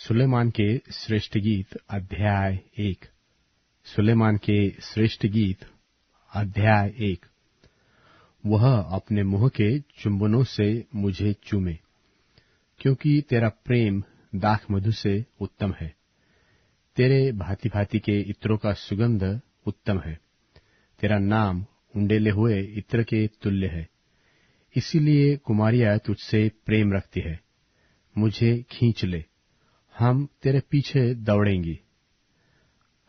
सुलेमान के श्रेष्ठ गीत अध्याय 1। सुलेमान के श्रेष्ठ गीत अध्याय 1। वह अपने मुंह के चुंबनों से मुझे चूमे, क्योंकि तेरा प्रेम दाख मधु से उत्तम है। तेरे भांति भांति के इत्रों का सुगंध उत्तम है। तेरा नाम उंडेले हुए इत्र के तुल्य है। इसीलिए कुमारियां तुझसे प्रेम रखती है। मुझे खींच ले, हम तेरे पीछे दौड़ेंगी।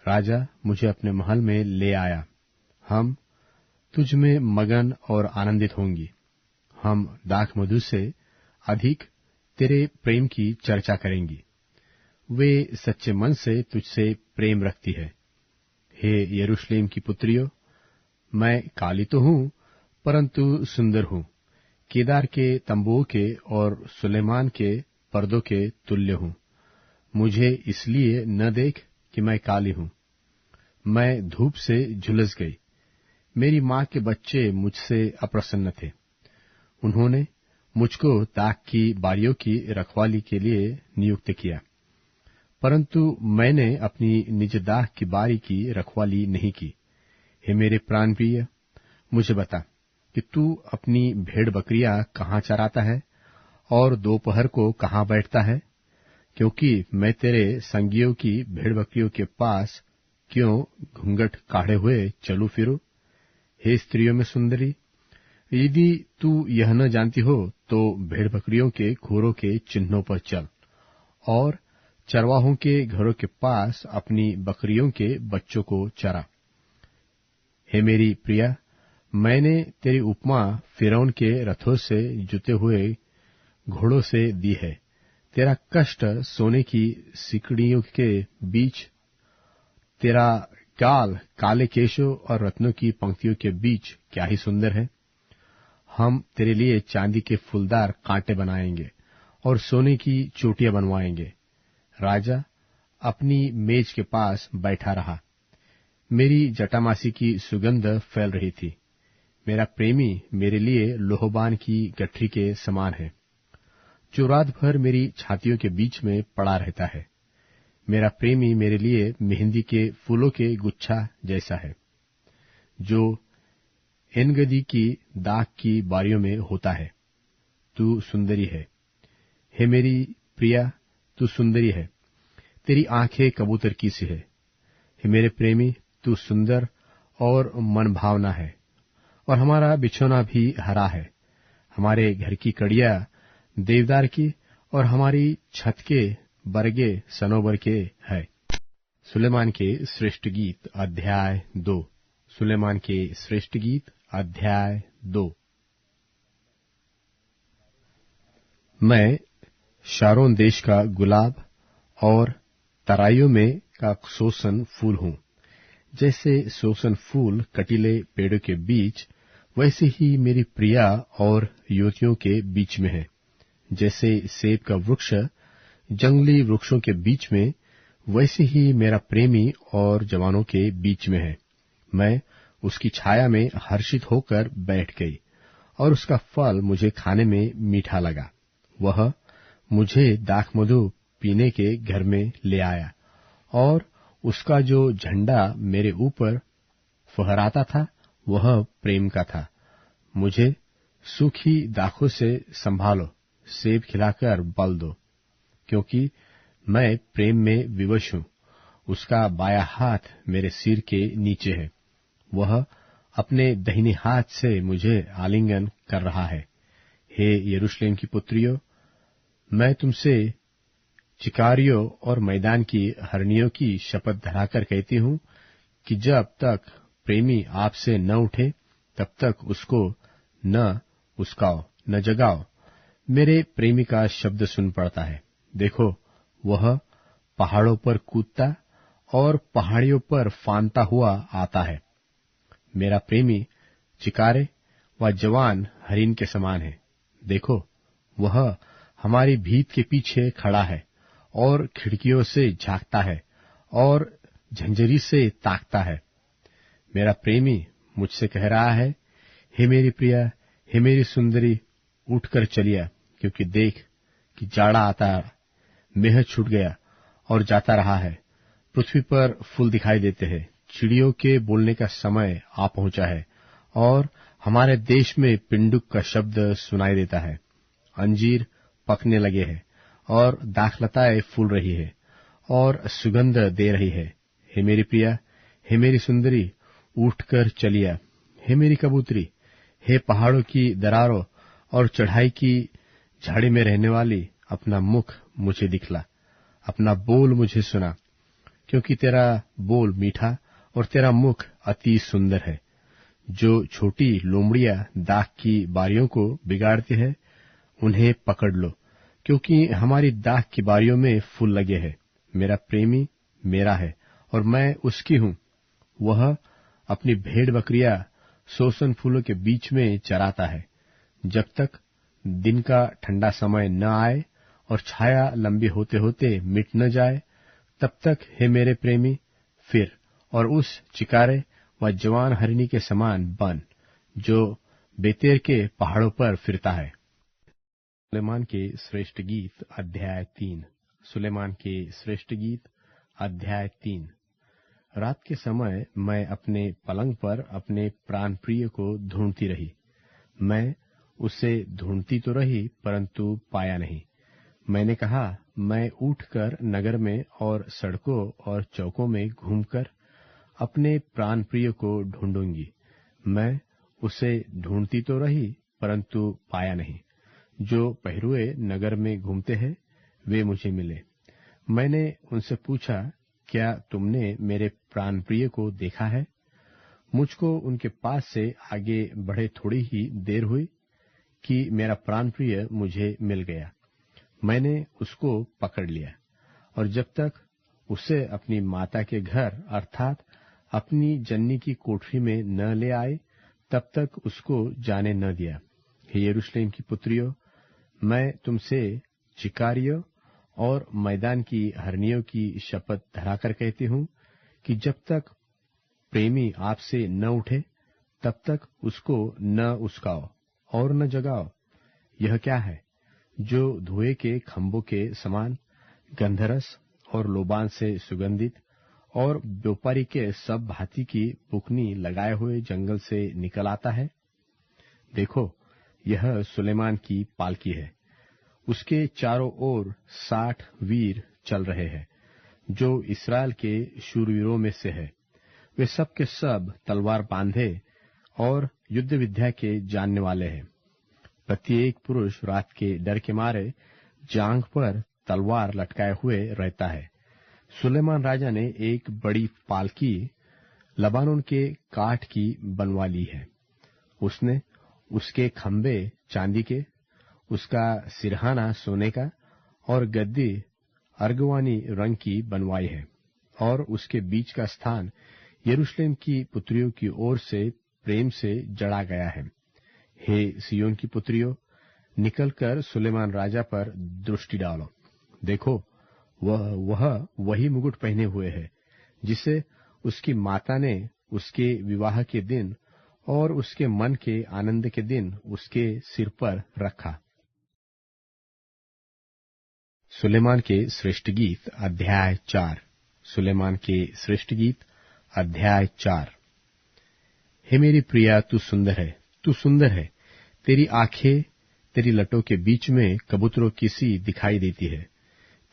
राजा मुझे अपने महल में ले आया। हम तुझ में मगन और आनंदित होंगी। हम दाख मधु से अधिक तेरे प्रेम की चर्चा करेंगी। वे सच्चे मन से तुझसे प्रेम रखती है। हे यरूशलेम की पुत्रियों, मैं काली तो हूं, परंतु सुंदर हूं। केदार के तंबुओं के और सुलेमान के पर्दों के तुल्य हूं। मुझे इसलिए न देख कि मैं काली हूं। मैं धूप से झुलस गई। मेरी मां के बच्चे मुझसे अप्रसन्न थे। उन्होंने मुझको दाख की बारियों की रखवाली के लिए नियुक्त किया, परंतु मैंने अपनी निज दाख की बारी की रखवाली नहीं की। हे मेरे प्राण प्रिय, मुझे बता कि तू अपनी भेड़ बकरियां कहाँ चराता है और दोपहर को कहाँ बैठता है, क्योंकि मैं तेरे संगियों की भेड़ बकरियों के पास क्यों घूंघट काढ़े हुए चलूं फिरूं? हे स्त्रियों में सुंदरी, यदि तू यह न जानती हो तो भेड़ बकरियों के खुरों के चिन्हों पर चल और चरवाहों के घरों के पास अपनी बकरियों के बच्चों को चरा। हे मेरी प्रिया, मैंने तेरी उपमा फिरौन के रथों से जुते हुए घोड़ों से दी है। तेरा कष्ट सोने की सिकड़ियों के बीच, तेरा गाल काले केशों और रत्नों की पंक्तियों के बीच क्या ही सुंदर है। हम तेरे लिए चांदी के फूलदार कांटे बनाएंगे और सोने की चोटियां बनवाएंगे। राजा अपनी मेज के पास बैठा रहा। मेरी जटामासी की सुगंध फैल रही थी। मेरा प्रेमी मेरे लिए लोहबान की गठरी के समान है, जो रात भर मेरी छातियों के बीच में पड़ा रहता है। मेरा प्रेमी मेरे लिए मेहंदी के फूलों के गुच्छा जैसा है, जो एनगदी की दाख की बारियों में होता है। तू सुंदरी है, हे मेरी प्रिया, तू सुंदरी है। तेरी आंखें कबूतर की सी है। हे मेरे प्रेमी, तू सुंदर और मन भावना है, और हमारा बिछौना भी हरा है। हमारे घर की कड़ियां देवदार की और हमारी छत के बरगे सनोबर के है। सुलेमान के श्रेष्ठ गीत अध्याय 2। सुलेमान के श्रेष्ठ गीत अध्याय 2। मैं शारोन देश का गुलाब और तराइयों में का सोसन फूल हूं। जैसे सोसन फूल कटीले पेड़ों के बीच, वैसे ही मेरी प्रिया और युवतियों के बीच में है। जैसे सेब का वृक्ष जंगली वृक्षों के बीच में, वैसे ही मेरा प्रेमी और जवानों के बीच में है। मैं उसकी छाया में हर्षित होकर बैठ गई, और उसका फल मुझे खाने में मीठा लगा। वह मुझे दाख मधु पीने के घर में ले आया, और उसका जो झंडा मेरे ऊपर फहराता था वह प्रेम का था। मुझे सूखी दाखों से संभालो, सेब खिलाकर बल दो, क्योंकि मैं प्रेम में विवश हूं। उसका बायां हाथ मेरे सिर के नीचे है। वह अपने दाहिने हाथ से मुझे आलिंगन कर रहा है। हे यरूशलेम की पुत्रियों, मैं तुमसे चिकारियों और मैदान की हरनियों की शपथ धराकर कहती हूं कि जब तक प्रेमी आपसे न उठे तब तक उसको न उसकाओ, न जगाओ। मेरे प्रेमी का शब्द सुन पड़ता है। देखो, वह पहाड़ों पर कूदता और पहाड़ियों पर फानता हुआ आता है। मेरा प्रेमी चिकारे व जवान हरिन के समान है। देखो, वह हमारी भीत के पीछे खड़ा है और खिड़कियों से झांकता है और झंझरी से ताकता है। मेरा प्रेमी मुझसे कह रहा है, हे मेरी प्रिया, हे मेरी सुंदरी, उठकर चलिया, क्योंकि देख कि जाड़ा आता, मेह छूट गया और जाता रहा है। पृथ्वी पर फूल दिखाई देते हैं, चिड़ियों के बोलने का समय आ पहुंचा है, और हमारे देश में पिंडुक का शब्द सुनाई देता है। अंजीर पकने लगे हैं और दाखलताएं फूल रही है और सुगंध दे रही है। हे मेरी प्रिया, हे मेरी सुंदरी, उठकर चलिया। हे मेरी कबूतरी, हे पहाड़ों की दरारों और चढ़ाई की झाड़ी में रहने वाली, अपना मुख मुझे दिखला, अपना बोल मुझे सुना, क्योंकि तेरा बोल मीठा और तेरा मुख अति सुंदर है। जो छोटी लोमड़ियां दाख की बारियों को बिगाड़ती है, उन्हें पकड़ लो, क्योंकि हमारी दाख की बारियों में फूल लगे हैं। मेरा प्रेमी मेरा है और मैं उसकी हूं। वह अपनी भेड़ बकरियां सोसन फूलों के बीच में चराता है। जब तक दिन का ठंडा समय न आए और छाया लंबी होते होते मिट न जाए, तब तक हे मेरे प्रेमी फिर और उस चिकारे व जवान हरिणी के समान बन, जो बेतेर के पहाड़ों पर फिरता है। सुलेमान के श्रेष्ठ गीत अध्याय 3। सुलेमान के श्रेष्ठ गीत अध्याय 3। रात के समय मैं अपने पलंग पर अपने प्राण प्रिय को ढूंढती रही। मैं उसे ढूंढती तो रही, परंतु पाया नहीं। मैंने कहा, मैं उठकर नगर में और सड़कों और चौकों में घूमकर अपने प्राण प्रिय को ढूंढूंगी। मैं उसे ढूंढती तो रही, परंतु पाया नहीं। जो पहरुए नगर में घूमते हैं, वे मुझे मिले। मैंने उनसे पूछा, क्या तुमने मेरे प्राण प्रिय को देखा है? मुझको उनके पास से आगे बढ़े थोड़ी ही देर हुई कि मेरा प्राण प्रिय मुझे मिल गया। मैंने उसको पकड़ लिया, और जब तक उसे अपनी माता के घर अर्थात अपनी जननी की कोठरी में न ले आए, तब तक उसको जाने न दिया। हे यरूशलेम की पुत्रियों, मैं तुमसे चिकारियों और मैदान की हरनियों की शपथ धराकर कहती हूं कि जब तक प्रेमी आपसे न उठे, तब तक उसको न उस्काओ और न जगाओ। यह क्या है जो धुएं के खंभों के समान, गंधरस और लोबान से सुगंधित और व्यापारी के सब भांति की बुकनी लगाए हुए जंगल से निकल आता है? देखो, यह सुलेमान की पालकी है। उसके चारों ओर 60 वीर चल रहे हैं, जो इस्राएल के शूरवीरों में से है। वे सब के सब तलवार बांधे और युद्ध विद्या के जानने वाले हैं। प्रत्येक पुरुष रात के डर के मारे जांघ पर तलवार लटकाए हुए रहता है। सुलेमान राजा ने एक बड़ी पालकी लबानोन के काठ की बनवा ली है। उसने उसके खंभे चांदी के, उसका सिरहाना सोने का और गद्दी अर्गवानी रंग की बनवाई है, और उसके बीच का स्थान यरूशलेम की पुत्रियों की ओर से प्रेम से जड़ा गया है। हे सियोन की पुत्रियों, निकलकर सुलेमान राजा पर दृष्टि डालो। देखो, वह वही मुकुट पहने हुए है जिसे उसकी माता ने उसके विवाह के दिन और उसके मन के आनंद के दिन उसके सिर पर रखा। सुलेमान के श्रेष्ठ गीत अध्याय 4। सुलेमान के श्रेष्ठ गीत अध्याय 4। हे मेरी प्रिया, तू सुंदर है, तू सुंदर है। तेरी आंखें तेरी लटों के बीच में कबूतरों की सी दिखाई देती है।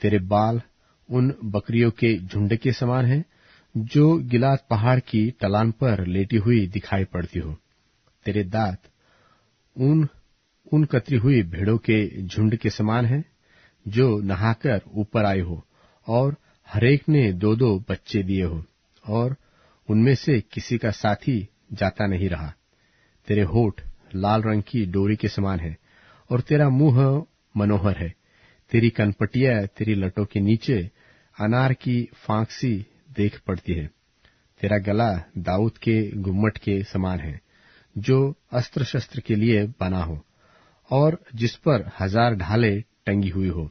तेरे बाल उन बकरियों के झुंड के समान हैं जो गिलाद पहाड़ की ढलान पर लेटी हुई दिखाई पड़ती हो। तेरे दांत उन कतरी हुई भेड़ों के झुंड के समान हैं जो नहाकर ऊपर आई हो, और हरेक ने 2-2 बच्चे दिए हो, और उनमें से किसी का साथी जाता नहीं रहा। तेरे होठ लाल रंग की डोरी के समान है, और तेरा मुंह मनोहर है। तेरी कनपटियां तेरी लटों के नीचे अनार की फांक सी देख पड़ती है। तेरा गला दाऊद के गुम्मट के समान है, जो अस्त्र शस्त्र के लिए बना हो, और जिस पर 1000 ढालें टंगी हुई हो।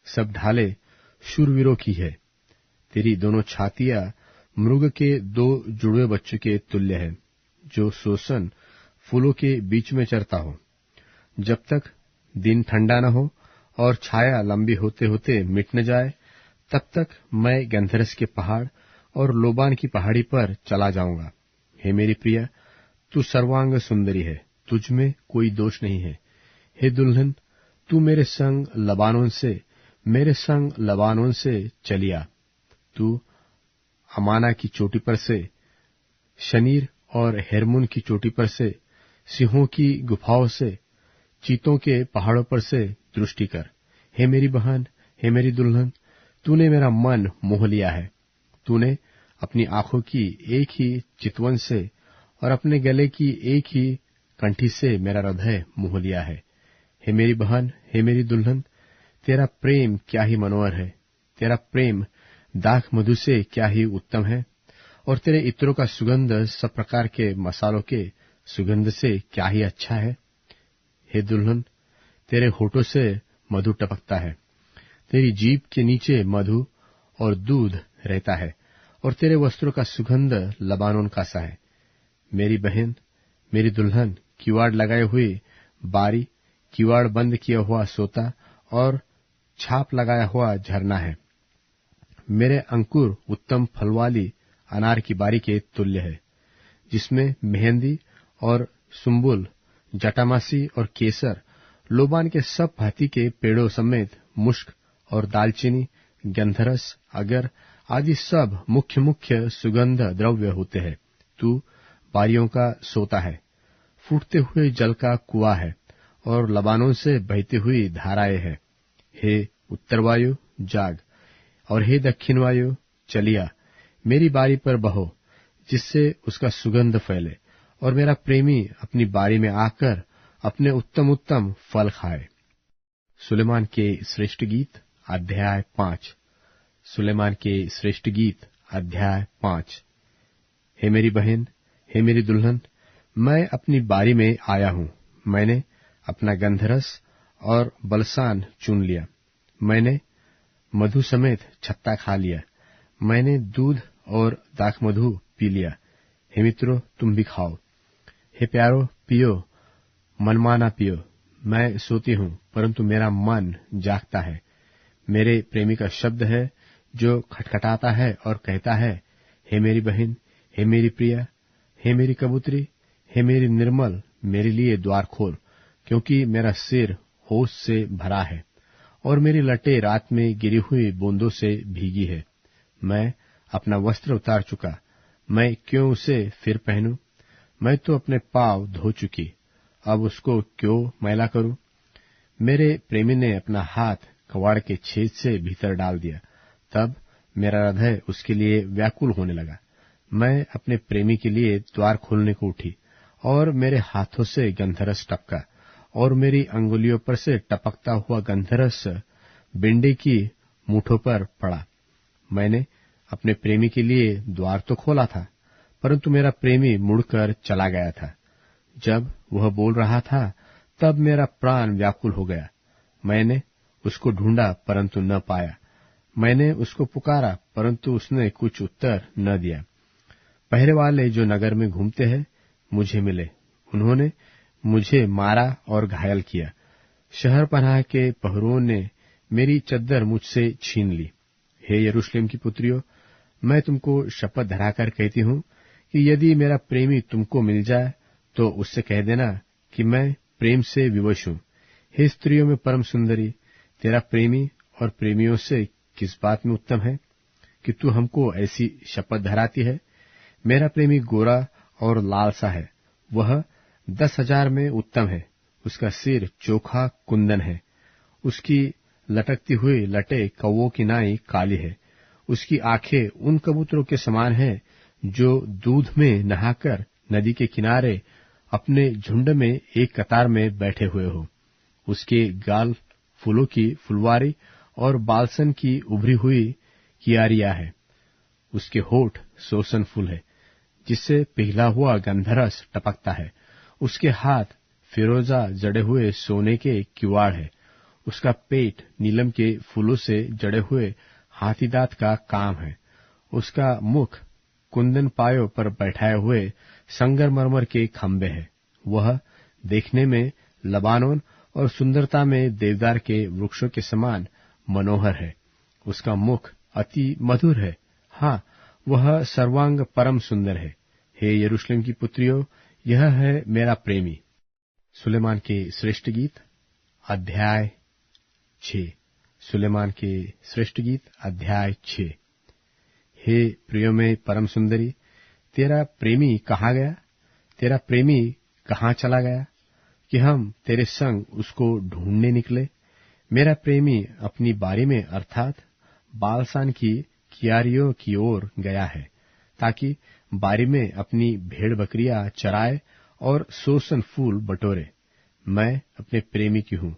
सब ढालें शूरवीरों की है। तेरी दोनों छातियां मृग के 2 जुड़वे बच्चों के तुल्य है, जो सोसन फूलों के बीच में चरता हो। जब तक दिन ठंडा न हो और छाया लंबी होते होते मिट न जाए, तब तक मैं गंधरस के पहाड़ और लोबान की पहाड़ी पर चला जाऊंगा। हे मेरी प्रिया, तू सर्वांग सुंदरी है, तुझ में कोई दोष नहीं है। हे दुल्हन, तू मेरे संग लबानोन से चलिया। तू अमाना की चोटी पर से, शनीर और हेरमुन की चोटी पर से, सिंहों की गुफाओं से, चीतों के पहाड़ों पर से दृष्टि कर। हे मेरी बहन, हे मेरी दुल्हन, तूने मेरा मन मोह लिया है। तूने अपनी आंखों की एक ही चितवन से और अपने गले की एक ही कंठी से मेरा हृदय मोह लिया है। हे मेरी बहन, हे मेरी दुल्हन, तेरा प्रेम क्या ही मनोहर है, तेरा प्रेम दाख मधु से क्या ही उत्तम है, और तेरे इत्रों का सुगंध सब प्रकार के मसालों के सुगंध से क्या ही अच्छा है। हे दुल्हन, तेरे होठों से मधु टपकता है, तेरी जीभ के नीचे मधु और दूध रहता है, और तेरे वस्त्रों का सुगंध लबानोन का सा है। मेरी बहन, मेरी दुल्हन, किवाड़ लगाए हुए बारी, किवाड़ बंद किया हुआ सोता और छाप लगाया हुआ झरना है। मेरे अंकुर उत्तम फल वाली अनार की बारी के तुल्य है, जिसमें मेहंदी और सुम्बुल, जटामासी और केसर, लोबान के सब भांति के पेड़ों समेत मुश्क और दालचीनी, गंधरस, अगर आदि सब मुख्य मुख्य सुगंध द्रव्य होते हैं। तू बारियों का सोता है, फूटते हुए जल का कुआं है, और लबानों से बहती हुई धाराएं हैं। हे उत्तर वायु, जाग, और हे दक्षिण वायु, चलिया। मेरी बारी पर बहो, जिससे उसका सुगंध फैले, और मेरा प्रेमी अपनी बारी में आकर अपने उत्तम उत्तम फल खाए। सुलेमान के श्रेष्ठ गीत अध्याय 5। सुलेमान के श्रेष्ठ गीत अध्याय 5। हे मेरी बहन, हे मेरी दुल्हन, मैं अपनी बारी में आया हूं। मैंने अपना गंधरस और बलसान चुन लिया। मैंने मधु समेत छत्ता खा लिया। मैंने दूध और दाख मधु पी लिया। हे मित्रों, तुम भी खाओ। हे प्यारो, पियो, मनमाना पियो। मैं सोती हूं, परंतु मेरा मन जागता है। मेरे प्रेमी का शब्द है जो खटखटाता है और कहता है, हे मेरी बहन, हे मेरी प्रिया, हे मेरी कबूतरी, हे मेरी निर्मल, मेरे लिए द्वार खोल, क्योंकि मेरा सिर होश से भरा है और मेरी लटें रात में गिरी हुई बूंदों से भीगी है। मैं अपना वस्त्र उतार चुका, मैं क्यों उसे फिर पहनूं? मैं तो अपने पांव धो चुकी, अब उसको क्यों मैला करूं? मेरे प्रेमी ने अपना हाथ कवाड़ के छेद से भीतर डाल दिया, तब मेरा हृदय उसके लिए व्याकुल होने लगा। मैं अपने प्रेमी के लिए द्वार खोलने को उठी, और मेरे हाथों से गंधरस टपका, और मेरी अंगुलियों पर से टपकता हुआ गंधरस बिंडे की मूठों पर पड़ा। मैंने अपने प्रेमी के लिए द्वार तो खोला था, परंतु मेरा प्रेमी मुड़कर चला गया था। जब वह बोल रहा था, तब मेरा प्राण व्याकुल हो गया। मैंने उसको ढूंढा, परंतु न पाया। मैंने उसको पुकारा, परंतु उसने कुछ उत्तर न दिया। पहरे वाले जो नगर में घूमते हैं मुझे मिले, उन्होंने मुझे मारा और घायल किया। शहर पनाह के पहरुओं ने मेरी चद्दर मुझसे छीन ली। हे यरूशलेम की पुत्रियों, मैं तुमको शपथ धराकर कहती हूं कि यदि मेरा प्रेमी तुमको मिल जाए तो उससे कह देना कि मैं प्रेम से विवश हूं। हे स्त्रियों में परम सुंदरी, तेरा प्रेमी और प्रेमियों से किस बात में उत्तम है कि तू हमको ऐसी शपथ धराती है? मेरा प्रेमी गोरा और लाल सा है, वह 10,000 में उत्तम है। उसका सिर चोखा कुंदन है, उसकी लटकती हुई लटें कौवों की नाई काली है। उसकी आंखें उन कबूतरों के समान हैं जो दूध में नहाकर नदी के किनारे अपने झुंड में एक कतार में बैठे हुए हो। उसके गाल फूलों की फुलवारी और बालसन की उभरी हुई कियारियां है। उसके होठ सोसन फूल है, जिससे पिघला हुआ गंधरस टपकता है। उसके हाथ फिरोजा जड़े हुए सोने के किवाड़ है। उसका पेट नीलम के फूलों से जड़े हुए हाथीदांत का काम है। उसका मुख कुंदन पायों पर बैठाए हुए संगमरमर के खंबे है। वह देखने में लबानोन और सुंदरता में देवदार के वृक्षों के समान मनोहर है। उसका मुख अति मधुर है। हाँ, वह सर्वांग परम सुंदर है। हे यरूशलेम की पुत्रियों, यह है मेरा प्रेमी। सुलेमान के श्रेष्ठ गीत अध्याय 6। सुलेमान के श्रेष्ठ गीत अध्याय 6। हे प्रियो में परम सुंदरी, तेरा प्रेमी कहाँ गया? तेरा प्रेमी कहाँ चला गया कि हम तेरे संग उसको ढूंढने निकले? मेरा प्रेमी अपनी बारी में अर्थात बालसान की कियारियों की ओर गया है, ताकि बारी में अपनी भेड़ बकरियां चराए और सोसन फूल बटोरे। मैं अपने प्रेमी की हूँ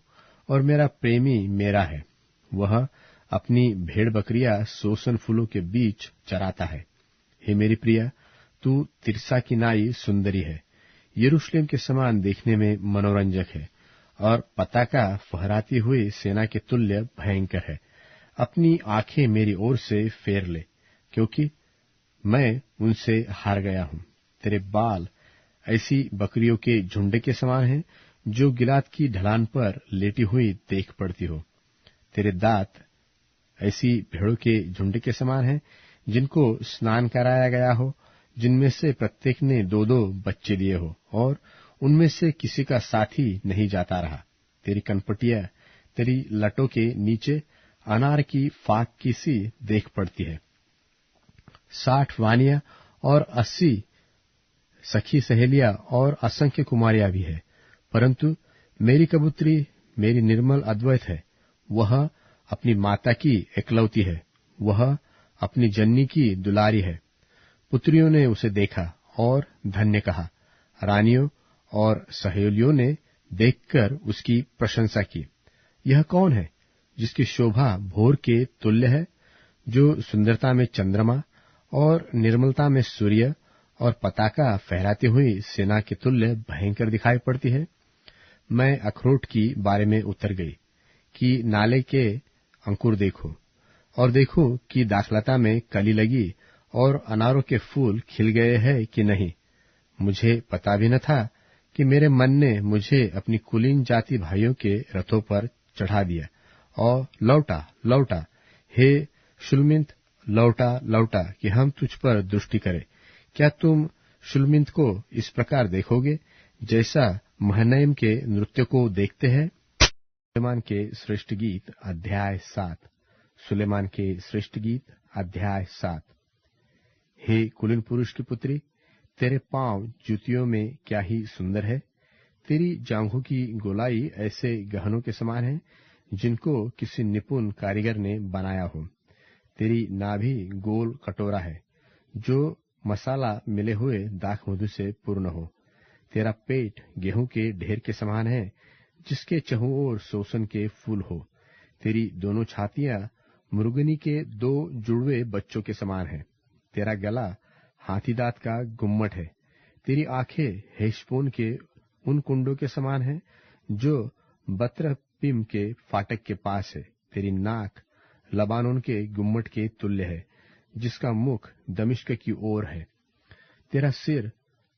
और मेरा प्रेमी मेरा है। वह अपनी भेड़ बकरियां सोसन फूलों के बीच चराता है। हे मेरी प्रिया, तू तिरसा की नाई सुंदरी है, यरूशलेम के समान देखने में मनोरंजक है और पताका फहराती हुई सेना के तुल्य भयंकर है। अपनी आंखें मेरी ओर से फेर ले, क्योंकि मैं उनसे हार गया हूँ। तेरे बाल ऐसी बकरियों के झुंड के समान हैं, जो गिलाद की ढलान पर लेटी हुई देख पड़ती हो। तेरे दांत ऐसी भेड़ों के झुंड के समान हैं, जिनको स्नान कराया गया हो, जिनमें से प्रत्येक ने 2-2 बच्चे दिए हो और उनमें से किसी का साथी नहीं जाता रहा। तेरी कनपटियां तेरी लटों के नीचे अनार की फाक की सी देख पड़ती है। 60 वानियां और 80 सखी सहेलियां और असंख्य कुमारियां भी है, परंतु मेरी कबूतरी मेरी निर्मल अद्वैत है। वह अपनी माता की एकलौती है, वह अपनी जननी की दुलारी है। पुत्रियों ने उसे देखा और धन्य कहा। रानियों और सहेलियों ने देखकर उसकी प्रशंसा की। यह कौन है जिसकी शोभा भोर के तुल्य है, जो सुंदरता में चंद्रमा और निर्मलता में सूर्य और पताका फहराती हुई सेना के तुल्य भयंकर दिखाई पड़ती है? मैं अखरोट की बारे में उतर गई कि नाले के अंकुर देखो, और देखो कि दाखलता में कली लगी और अनारों के फूल खिल गए हैं कि नहीं। मुझे पता भी न था कि मेरे मन ने मुझे अपनी कुलीन जाति भाइयों के रथों पर चढ़ा दिया और लौटा लौटा, हे शुल्मित, लौटा लौटा कि हम तुझ पर दृष्टि करें। क्या तुम शुल्मित को इस प्रकार देखोगे जैसा महनैम के नृत्य को देखते हैं? सुलेमान के श्रेष्ठ गीत अध्याय 7। सुलेमान के श्रेष्ठ गीत अध्याय 7। हे कुलीन पुरुष की पुत्री, तेरे पांव जूतियों में क्या ही सुंदर है। तेरी जांघों की गोलाई ऐसे गहनों के समान है, जिनको किसी निपुण कारीगर ने बनाया हो। तेरी नाभि गोल कटोरा है, जो मसाला मिले हुए दाख मधु से पूर्ण हो। तेरा पेट गेहूं के ढेर के समान है, जिसके चहुं ओर सोसन के फूल हो। तेरी दोनों छातियां मुर्गनी के 2 जुड़वे बच्चों के समान है। तेरा गला हाथी दांत का गुम्मट है। तेरी आंखें हेशबोन के उन कुंडों के समान है, जो बत्रपिम के फाटक के पास है। तेरी नाक लबानोन के गुम्मट के तुल्य है, जिसका मुख दमिश्क की ओर है। तेरा सिर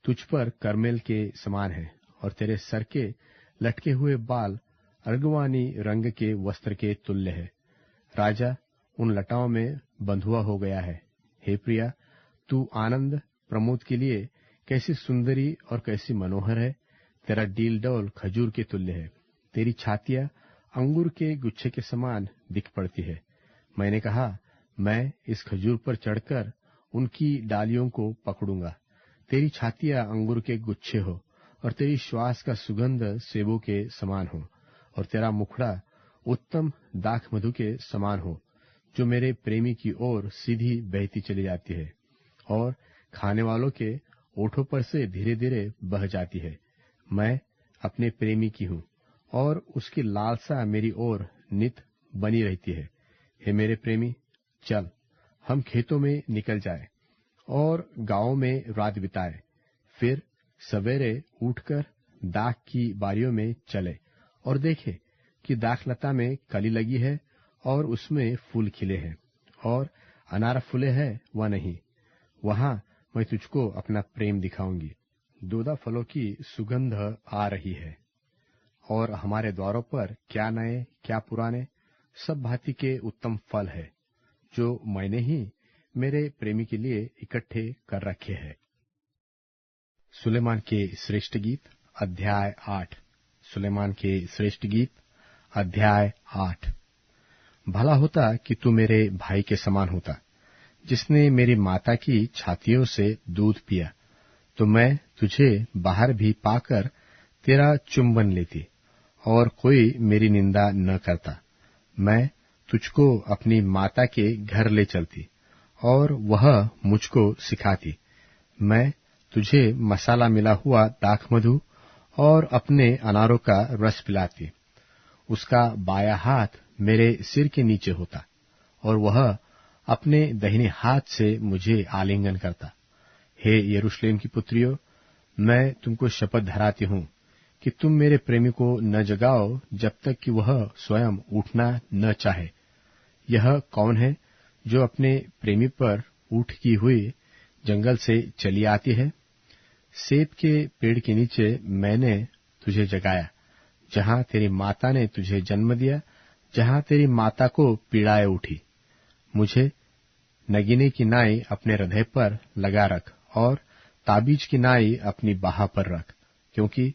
तुझ पर करमेल के समान है, और तेरे सर के लटके हुए बाल अर्गवानी रंग के वस्त्र के तुल्य है। राजा उन लटाओं में बंधुआ हो गया है। हे प्रिया, तू आनंद प्रमोद के लिए कैसी सुंदरी और कैसी मनोहर है। तेरा डील डौल खजूर के तुल्य है। तेरी छातियां अंगूर के गुच्छे के समान दिख पड़ती है। मैंने कहा, मैं इस खजूर पर चढ़कर उनकी डालियों को पकड़ूंगा। तेरी छातियां अंगूर के गुच्छे हो, और तेरी श्वास का सुगंध सेबों के समान हो, और तेरा मुखड़ा उत्तम दाख मधु के समान हो, जो मेरे प्रेमी की ओर सीधी बहती चली जाती है और खाने वालों के ओठों पर से धीरे धीरे बह जाती है। मैं अपने प्रेमी की हूँ, और उसकी लालसा मेरी ओर नित बनी रहती है। हे मेरे प्रेमी, चल, हम खेतों में निकल जाए और गांवों में रात बिताए, फिर सवेरे उठकर दाख की बारियों में चले और देखे कि दाखलता में कली लगी है और उसमें फूल खिले हैं, और अनार फूले हैं व नहीं। वहां मैं तुझको अपना प्रेम दिखाऊंगी। दोदा फलों की सुगंध आ रही है, और हमारे द्वारों पर क्या नए क्या पुराने सब भांति के उत्तम फल है। जो मैंने ही मेरे प्रेमी के लिए इकट्ठे कर रखे हैं। सुलेमान के श्रेष्ठ गीत अध्याय 8। सुलेमान के श्रेष्ठ गीत अध्याय 8। भला होता कि तू मेरे भाई के समान होता, जिसने मेरी माता की छातियों से दूध पिया, तो मैं तुझे बाहर भी पाकर तेरा चुंबन लेती और कोई मेरी निंदा न करता। मैं तुझको अपनी माता के घर ले चलती और वह मुझको सिखाती। मैं तुझे मसाला मिला हुआ दाख मधु और अपने अनारों का रस पिलाती। उसका बायां हाथ मेरे सिर के नीचे होता और वह अपने दाहिने हाथ से मुझे आलिंगन करता। हे यरूशलेम की पुत्रियों, मैं तुमको शपथ धराती हूं कि तुम मेरे प्रेमी को न जगाओ जब तक कि वह स्वयं उठना न चाहे। यह कौन है जो अपने प्रेमी पर ऊँट की हुई जंगल से चली आती है? सेब के पेड़ के नीचे मैंने तुझे जगाया, जहां तेरी माता ने तुझे जन्म दिया, जहां तेरी माता को पीड़ाएं उठी। मुझे नगीने की नाई अपने हृदय पर लगा रख और ताबीज की नाई अपनी बाह पर रख, क्योंकि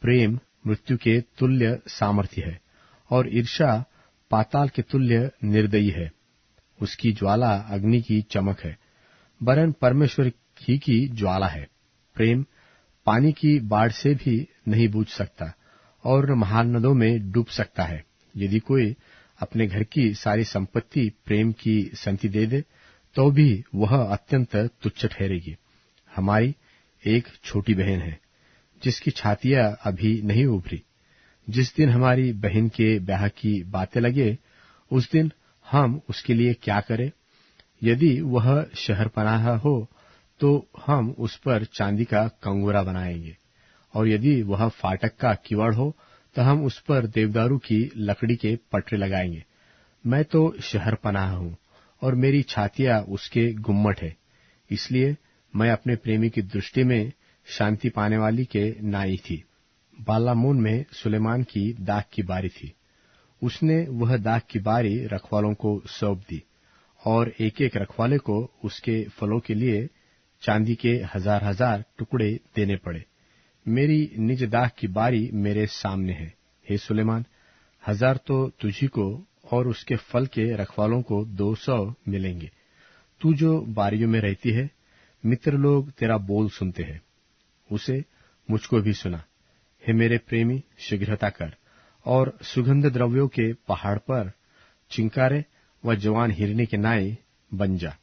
प्रेम मृत्यु के तुल्य सामर्थ्य है और ईर्ष्या पाताल के तुल्य निर्दयी है। उसकी ज्वाला अग्नि की चमक है, वरन परमेश्वर ही की ज्वाला है। प्रेम पानी की बाढ़ से भी नहीं बूझ सकता और न महान नदों में डूब सकता है। यदि कोई अपने घर की सारी संपत्ति प्रेम की संति दे दे, तो भी वह अत्यंत तुच्छ ठहरेगी। हमारी एक छोटी बहन है, जिसकी छातियां अभी नहीं उभरी। जिस दिन हमारी बहन के ब्याह की बातें लगे, उस दिन हम उसके लिए क्या करें? यदि वह शहरपनाह हो, तो हम उस पर चांदी का कंगोरा बनाएंगे, और यदि वह फाटक का किवाड़ हो, तो हम उस पर देवदारू की लकड़ी के पटरे लगाएंगे। मैं तो शहरपनाह हूं और मेरी छातियां उसके गुम्मट है, इसलिए मैं अपने प्रेमी की दृष्टि में शांति पाने वाली के नाई थी। बालामोन में सुलेमान की दाख की बारी थी। उसने वह दाख की बारी रखवालों को सौंप दी और एक एक रखवाले को उसके फलों के लिए चांदी के 1000 टुकड़े देने पड़े। मेरी निज दाख की बारी मेरे सामने है। हे सुलेमान, 1000 तो तुझी को और उसके फल के रखवालों को 200 मिलेंगे। तू जो बारियों में रहती है, मित्र लोग तेरा बोल सुनते हैं, उसे मुझको भी सुना। हे मेरे प्रेमी, शीघ्रता कर और सुगंध द्रव्यों के पहाड़ पर चिंकारे व जवान हिरनी के नाई बन जा।